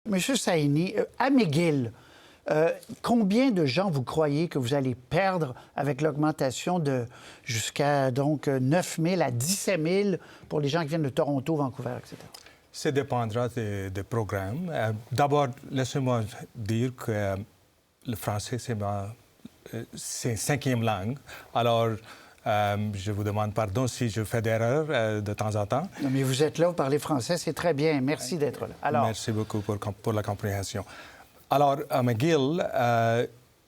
Monsieur Saini, à McGill, combien de gens vous croyez que vous allez perdre avec l'augmentation de jusqu'à donc 9 000 à 17 000 pour les gens qui viennent de Toronto, Vancouver, etc.? Ça dépendra des programmes. D'abord, laissez-moi dire que le français, c'est cinquième langue. Alors, je vous demande pardon si je fais d'erreurs de temps en temps. Non, mais vous êtes là, vous parlez français, c'est très bien. Merci d'être là. Alors... Merci beaucoup pour la compréhension. Alors, à McGill,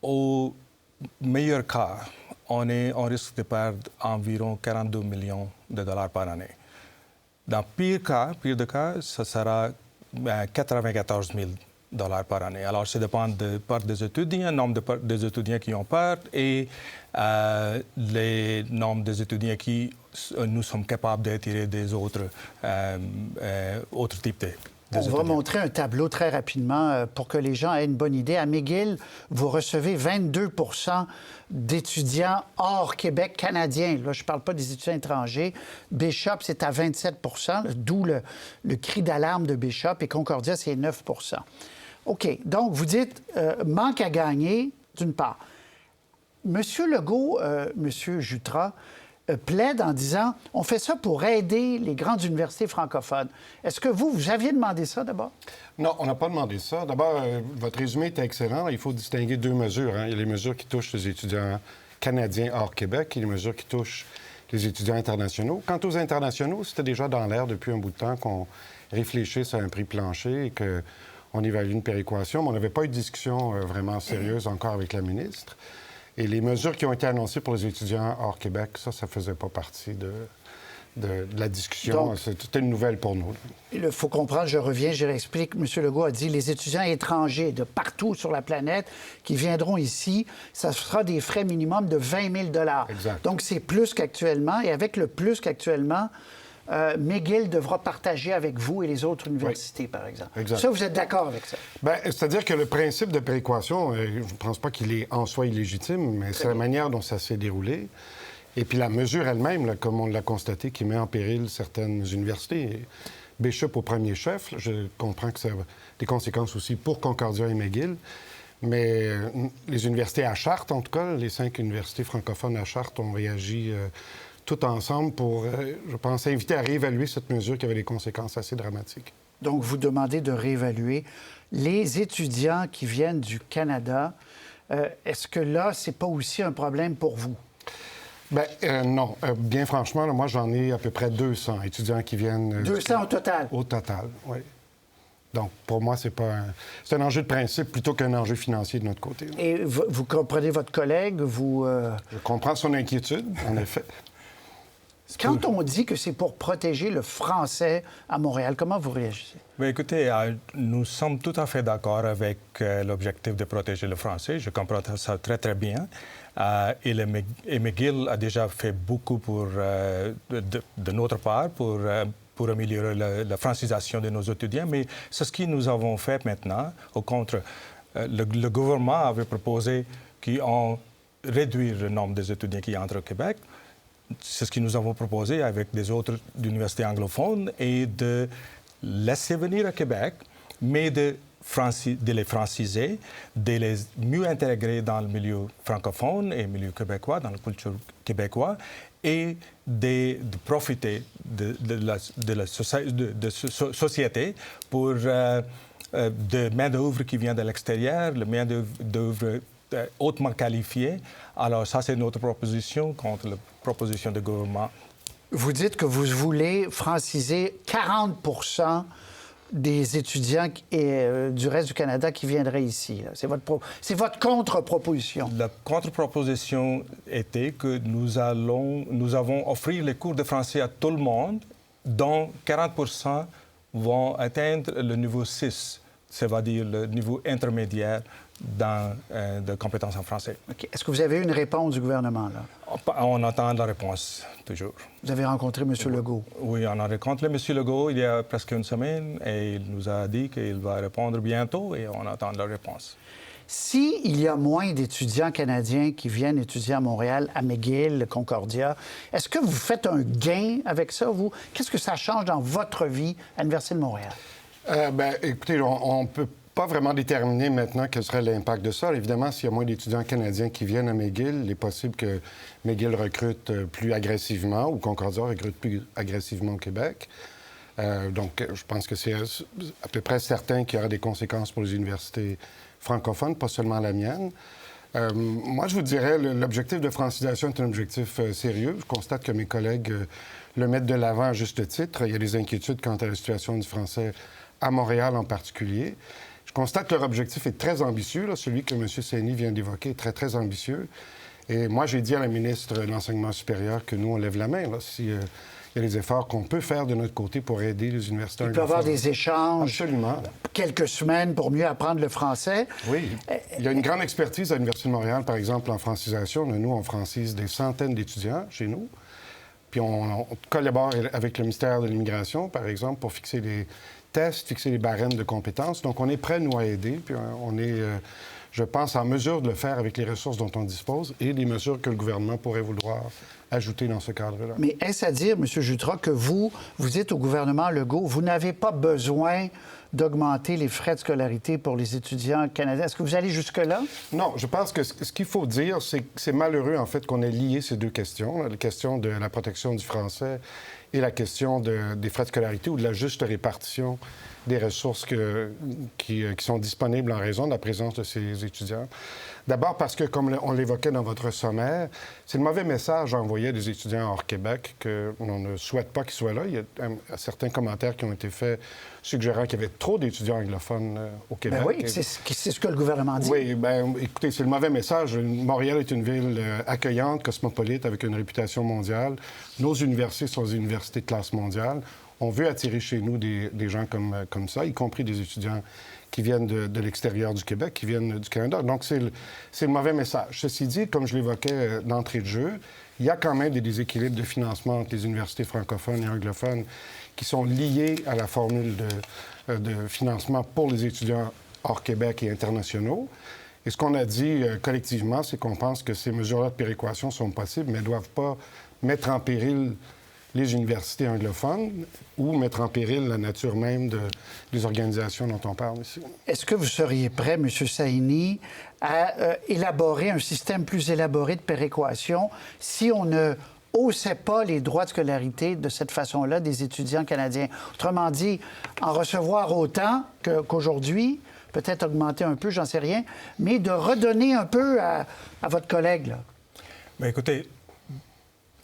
au meilleur cas, on risque de perdre environ 42 millions de dollars par année. Dans pire de cas, ce sera 94 000 dollars par année. Alors, ça dépend de part des étudiants, nombre des étudiants qui ont peur et les nombres des étudiants qui nous sommes capables d'attirer des autres types de... On va montrer un tableau très rapidement pour que les gens aient une bonne idée. À McGill, vous recevez 22 d'étudiants hors Québec canadiens. Là, je ne parle pas des étudiants étrangers. Bishop, c'est à 27 d'où le cri d'alarme de Bishop. Et Concordia, c'est 9 OK. Donc, vous dites manque à gagner, d'une part. Monsieur Legault, Monsieur Jutra, plaide en disant on fait ça pour aider les grandes universités francophones. Est-ce que vous aviez demandé ça d'abord? Non, on n'a pas demandé ça. D'abord, votre résumé est excellent. Il faut distinguer deux mesures. Il y a les mesures qui touchent les étudiants canadiens hors Québec et les mesures qui touchent les étudiants internationaux. Quant aux internationaux, c'était déjà dans l'air depuis un bout de temps qu'on réfléchisse à un prix plancher et qu'on évalue une péréquation. Mais on n'avait pas eu de discussion vraiment sérieuse encore avec la ministre. Et les mesures qui ont été annoncées pour les étudiants hors Québec, ça ne faisait pas partie de la discussion. C'était une nouvelle pour nous. Il faut comprendre, je reviens, je réexplique. M. Legault a dit les étudiants étrangers de partout sur la planète qui viendront ici, ça sera des frais minimum de 20 000 Exact. Donc, c'est plus qu'actuellement. Et avec le plus qu'actuellement, McGill devra partager avec vous et les autres universités, par exemple. Exact. Ça, vous êtes d'accord avec ça? Bien, c'est-à-dire que le principe de péréquation, je ne pense pas qu'il est en soi illégitime, mais c'est la manière dont ça s'est déroulé. Et puis la mesure elle-même, là, comme on l'a constaté, qui met en péril certaines universités. Bishop au premier chef, je comprends que ça a des conséquences aussi pour Concordia et McGill. Mais les universités à Chartres, en tout cas, les 5 universités francophones à Chartres ont réagi tout ensemble pour, je pense, inviter à réévaluer cette mesure qui avait des conséquences assez dramatiques. Donc, vous demandez de réévaluer. Les étudiants qui viennent du Canada, est-ce que là, c'est pas aussi un problème pour vous? Bien, non. Bien franchement, là, moi, j'en ai à peu près 200 étudiants qui viennent... 200 au total? Au total, oui. Donc, pour moi, c'est un enjeu de principe plutôt qu'un enjeu financier de notre côté. Là. Et vous comprenez votre collègue, vous... Je comprends son inquiétude, en effet. Quand on dit que c'est pour protéger le français à Montréal, comment vous réagissez? Bien, écoutez, nous sommes tout à fait d'accord avec l'objectif de protéger le français. Je comprends ça très, très bien. Et McGill a déjà fait beaucoup de notre part pour améliorer la francisation de nos étudiants. Mais c'est ce que nous avons fait maintenant. Au contraire, le gouvernement avait proposé qu'on réduise le nombre des étudiants qui entrent au Québec. C'est ce que nous avons proposé avec des autres universités anglophones et de laisser venir à Québec, mais de les franciser, de les mieux intégrer dans le milieu francophone et le milieu québécois, dans la culture québécoise, et de profiter de la société pour de main-d'œuvre qui vient de l'extérieur, la main-d'œuvre hautement qualifiée. Alors, ça, c'est notre proposition contre la proposition du gouvernement. Vous dites que vous voulez franciser 40 des étudiants du reste du Canada qui viendraient ici. C'est votre contre-proposition. La contre-proposition était que nous avons offert les cours de français à tout le monde, dont 40 vont atteindre le niveau 6, c'est-à-dire le niveau intermédiaire de compétences en français. Okay. Est-ce que vous avez eu une réponse du gouvernement, là? On attend la réponse, toujours. Vous avez rencontré M. Legault? Oui, on a rencontré M. Legault il y a presque une semaine et il nous a dit qu'il va répondre bientôt et on attend la réponse. S'il y a moins d'étudiants canadiens qui viennent étudier à Montréal, à McGill, Concordia, est-ce que vous faites un gain avec ça, vous? Qu'est-ce que ça change dans votre vie à l'Université de Montréal? Écoutez, on ne peut pas vraiment déterminer maintenant quel serait l'impact de ça. Évidemment, s'il y a moins d'étudiants canadiens qui viennent à McGill, il est possible que McGill recrute plus agressivement ou Concordia recrute plus agressivement au Québec. Donc, je pense que c'est à peu près certain qu'il y aura des conséquences pour les universités francophones, pas seulement la mienne. Moi, je vous dirais, l'objectif de francisation est un objectif sérieux. Je constate que mes collègues le mettent de l'avant à juste titre. Il y a des inquiétudes quant à la situation du français à Montréal en particulier. Je constate que leur objectif est très ambitieux. Là. Celui que M. Saini vient d'évoquer est très, très ambitieux. Et moi, j'ai dit à la ministre de l'Enseignement supérieur que nous, on lève la main. S'il y a des efforts qu'on peut faire de notre côté pour aider les universités Il peut y avoir des échanges. Absolument. Quelques semaines pour mieux apprendre le français. Oui. Il y a une grande expertise à l'Université de Montréal, par exemple, en francisation. Nous, on francise des centaines d'étudiants chez nous. Puis on collabore avec le ministère de l'Immigration, par exemple, pour fixer les tests, fixer les barèmes de compétences. Donc, on est prêt, nous, à aider. Puis on est, je pense, en mesure de le faire avec les ressources dont on dispose et les mesures que le gouvernement pourrait vouloir ajouter dans ce cadre-là. Mais est-ce à dire, M. Jutra, que vous dites au gouvernement Legault, vous n'avez pas besoin d'augmenter les frais de scolarité pour les étudiants canadiens? Est-ce que vous allez jusque-là? Non, je pense que ce qu'il faut dire, c'est que c'est malheureux, en fait, qu'on ait lié ces deux questions, la question de la protection du français et la question des frais de scolarité ou de la juste répartition des ressources qui sont disponibles en raison de la présence de ces étudiants. D'abord parce que, comme on l'évoquait dans votre sommaire, c'est le mauvais message à envoyer à des étudiants hors Québec qu'on ne souhaite pas qu'ils soient là. Il y a certains commentaires qui ont été faits suggérant qu'il y avait trop d'étudiants anglophones au Québec. Ben oui, c'est ce que le gouvernement dit. Oui, bien, écoutez, c'est le mauvais message. Montréal est une ville accueillante, cosmopolite, avec une réputation mondiale. Nos universités sont des universités de classe mondiale. On veut attirer chez nous des gens comme ça, y compris des étudiants qui viennent de l'extérieur du Québec, qui viennent du Canada. Donc, c'est le mauvais message. Ceci dit, comme je l'évoquais d'entrée de jeu, il y a quand même des déséquilibres de financement entre les universités francophones et anglophones qui sont liés à la formule de financement pour les étudiants hors Québec et internationaux. Et ce qu'on a dit collectivement, c'est qu'on pense que ces mesures-là de péréquation sont possibles, mais ne doivent pas mettre en péril les universités anglophones ou mettre en péril la nature même des organisations dont on parle ici. Est-ce que vous seriez prêt, M. Saini, à élaborer un système plus élaboré de péréquation si on ne haussait pas les droits de scolarité de cette façon-là des étudiants canadiens? Autrement dit, en recevoir autant qu'aujourd'hui, peut-être augmenter un peu, j'en sais rien, mais de redonner un peu à votre collègue, là. Mais écoutez,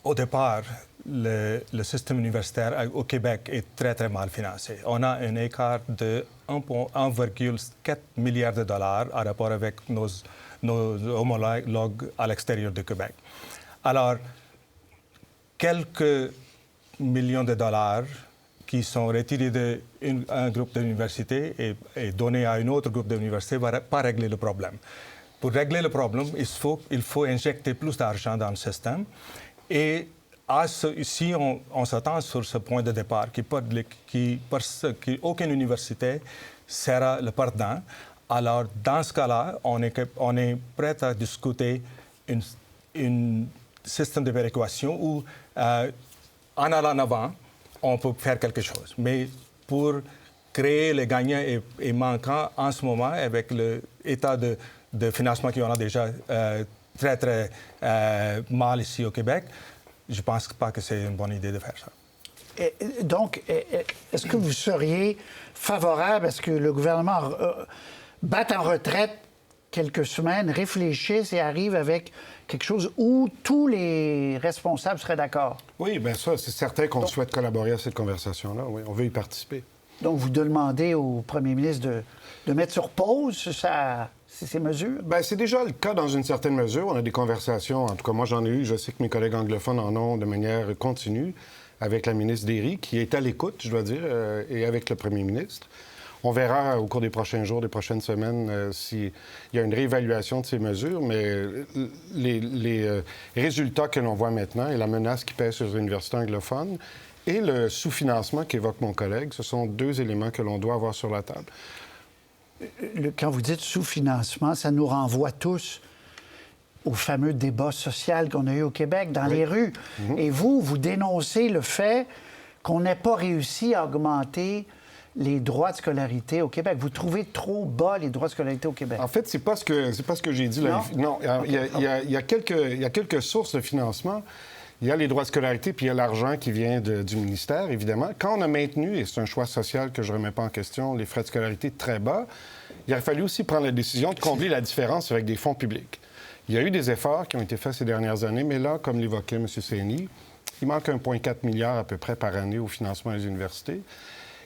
au départ, le système universitaire au Québec est très, très mal financé. On a un écart de 1,4 milliard de dollars en rapport avec nos homologues à l'extérieur du Québec. Alors, quelques millions de dollars qui sont retirés d'un groupe d'universités et donnés à un autre groupe d'universités ne va pas régler le problème. Pour régler le problème, il faut injecter plus d'argent dans le système. Et si on s'attend sur ce point de départ, qu'aucune université sera le perdant, alors dans ce cas-là, on est prêt à discuter un système de péréquation où, en allant en avant, on peut faire quelque chose. Mais pour créer les gagnants et manquants en ce moment, avec l'état de financement qu'on a déjà très, très mal ici au Québec, je ne pense pas que c'est une bonne idée de faire ça. Donc, est-ce que vous seriez favorable à ce que le gouvernement batte en retraite quelques semaines, réfléchisse et arrive avec quelque chose où tous les responsables seraient d'accord? Oui, bien ça, c'est certain qu'on souhaite collaborer à cette conversation-là. Oui, on veut y participer. Donc, vous demandez au premier ministre de mettre sur pause ces mesures? Bien, c'est déjà le cas dans une certaine mesure. On a des conversations, en tout cas, moi, j'en ai eu. Je sais que mes collègues anglophones en ont de manière continue avec la ministre Derry, qui est à l'écoute, je dois dire, et avec le premier ministre. On verra au cours des prochains jours, des prochaines semaines, s'il y a une réévaluation de ces mesures, mais les résultats que l'on voit maintenant et la menace qui pèse sur les universités anglophones et le sous-financement qu'évoque mon collègue, ce sont deux éléments que l'on doit avoir sur la table. Quand vous dites sous-financement, ça nous renvoie tous au fameux débat social qu'on a eu au Québec, dans les rues. Et vous dénoncez le fait qu'on n'ait pas réussi à augmenter les droits de scolarité au Québec? Vous trouvez trop bas les droits de scolarité au Québec? En fait, c'est pas ce que j'ai dit. Là. Non, il y a quelques sources de financement. Il y a les droits de scolarité, puis il y a l'argent qui vient du ministère, évidemment. Quand on a maintenu, et c'est un choix social que je ne remets pas en question, les frais de scolarité très bas, il a fallu aussi prendre la décision de combler la différence avec des fonds publics. Il y a eu des efforts qui ont été faits ces dernières années, mais là, comme l'évoquait M. Saini, il manque 1,4 milliard à peu près par année au financement des universités.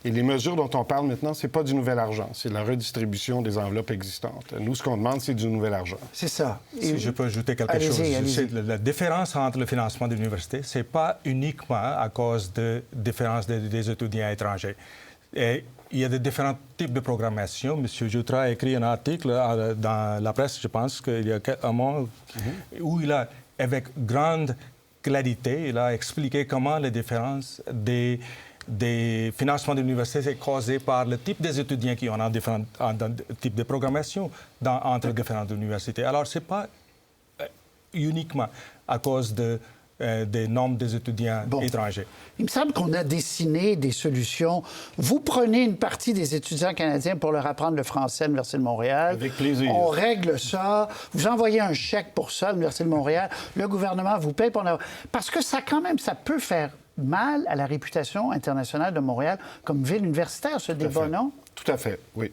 Et les mesures dont on parle maintenant, ce n'est pas du nouvel argent, c'est la redistribution des enveloppes existantes. Nous, ce qu'on demande, c'est du nouvel argent. C'est ça. Si je peux ajouter quelque chose, la différence entre le financement de l'université, ce n'est pas uniquement à cause de la différence des étudiants étrangers. Et il y a de différents types de programmation. M. Jutra a écrit un article dans la presse, je pense, qu'il y a un mois, où il a, avec grande clarité, il a expliqué comment la différence des financements de l'université c'est causé par le type des étudiants qui ont différents types de programmation entre différentes universités. Alors, ce n'est pas uniquement à cause des nombres des étudiants étrangers. Il me semble qu'on a dessiné des solutions. Vous prenez une partie des étudiants canadiens pour leur apprendre le français à l'Université de Montréal. Avec plaisir. On règle ça. Vous envoyez un chèque pour ça à l'Université de Montréal. Le gouvernement vous paye pour... Parce que ça, quand même, ça peut faire mal à la réputation internationale de Montréal comme ville universitaire, ce débat, non? Tout à fait, oui.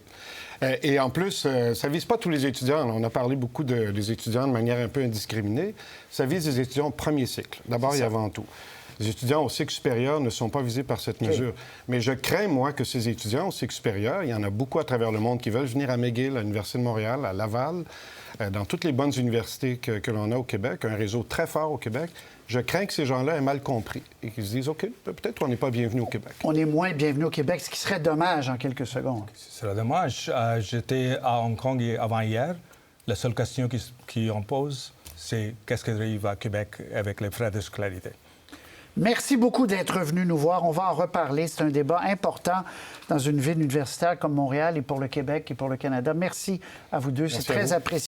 Et en plus, ça ne vise pas tous les étudiants. On a parlé beaucoup des étudiants de manière un peu indiscriminée. Ça vise les étudiants au premier cycle, d'abord et avant tout. Les étudiants au cycle supérieur ne sont pas visés par cette mesure. Mais je crains, moi, que ces étudiants au cycle supérieur, il y en a beaucoup à travers le monde qui veulent venir à McGill, à l'Université de Montréal, à Laval, dans toutes les bonnes universités que l'on a au Québec, un réseau très fort au Québec. Je crains que ces gens-là aient mal compris et qu'ils se disent, OK, peut-être qu'on n'est pas bienvenu au Québec. On est moins bienvenu au Québec, ce qui serait dommage en quelques secondes. Ce serait dommage. J'étais à Hong Kong avant-hier. La seule question qu'on pose, c'est qu'est-ce qui arrive à Québec avec les frais de scolarité. Merci beaucoup d'être venu nous voir. On va en reparler. C'est un débat important dans une ville universitaire comme Montréal et pour le Québec et pour le Canada. Merci à vous deux. C'est très apprécié.